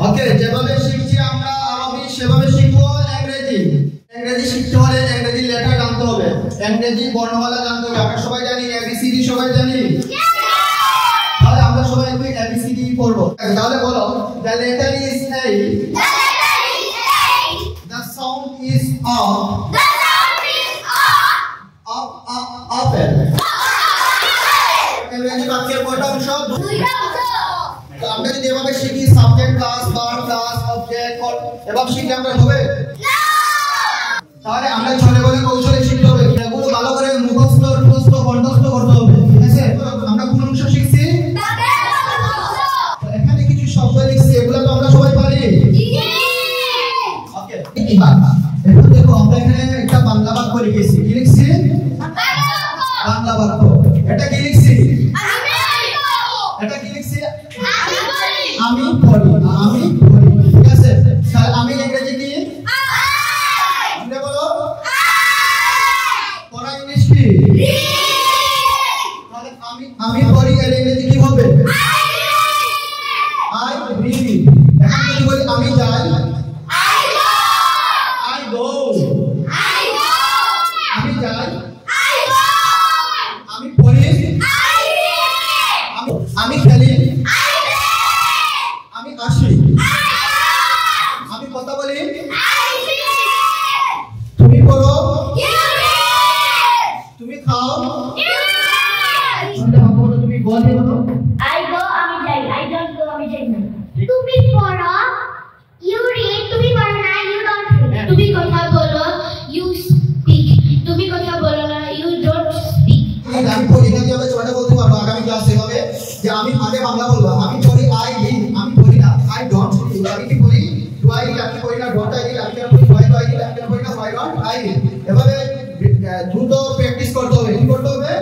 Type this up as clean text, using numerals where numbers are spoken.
ওকে, যেভাবে শিখছি আমরা আরবি সেভাবে শিখবো ইংরেজি। ইংরেজি শিখতে হলে ইংরেজি লেটার জানতে হবে, ইংরেজি বর্ণমালা জানতে হবে। আমরা সবাই জানি এবিসিডি, সবাই জানি। তাহলে আমরা সবাই একটু এবিসিডি পড়বো। তাহলে বলো, the letter is A, the sound is O, apple। ইংরেজি বাক্যের কয়টা অংশ? আমরা যদি এভাবে শিখি subject plus verb plus object এভাবে শিখলে আমরা হবে না। তাহলে আমরা ছোটবেলা বলে কৌশলে শিখতে হবে, এগুলো ভালো করে মুখস্থ কণ্ঠস্থ করতে হবে। ঠিক আছে, আমরা কোন অংশ শিখছি? এখানে কিছু শব্দ লিখছি, এগুলো তো আমরা সবাই পারি। ওকে, এবার দেখো আমরা এখানে একটা বাংলা বাক্য লিখেছি। কি লিখছি? বাংলা বাক্য। এটা কি লিখছি? এটা কি লিখছি? আমি পড়ি। ঠিক আছে, তাহলে আমি ইংরেজি কি? আপনি বলো। পড়া ইংলিশ কি? তাহলে আমি পড়ি এর ইংরেজি কি হবে? I read. এখন যদি বলি আমি যাই, আই গো। আমি যাই, আমি পড়ি, আমি খেলি, আমি আসি, আমি কথা বলি, তুমি পড়ো, তুমি খাও, তুমি বলে বলো। I go, আমি যাই। I don't go, আমি যাই না। তুমি পড়ো, you read, তুমি পড়ো না, you don't read। তুমি কথা বলো, you speak। তুমি কথা বলো না, you don't speak। আমি পড়ি না কিভাবে ছোটটা বলতে পারবো আগামী ক্লাসে হবে যে আমি আগে বাংলা বলবো। আমি পড়ি আই রিড, আমি পড়ি না আই ডোন্ট রিড। আমি কি পড়ি? Do I read. আমি পড়ি না ডোন্ট আই রিড। আমি কেন পড়ি? Why do I read. আমি কেন পড়ি না হোয়াই ডোন্ট আই রিড। এভাবে দ্রুত প্র্যাকটিস করতে হবে। কি করতে হবে?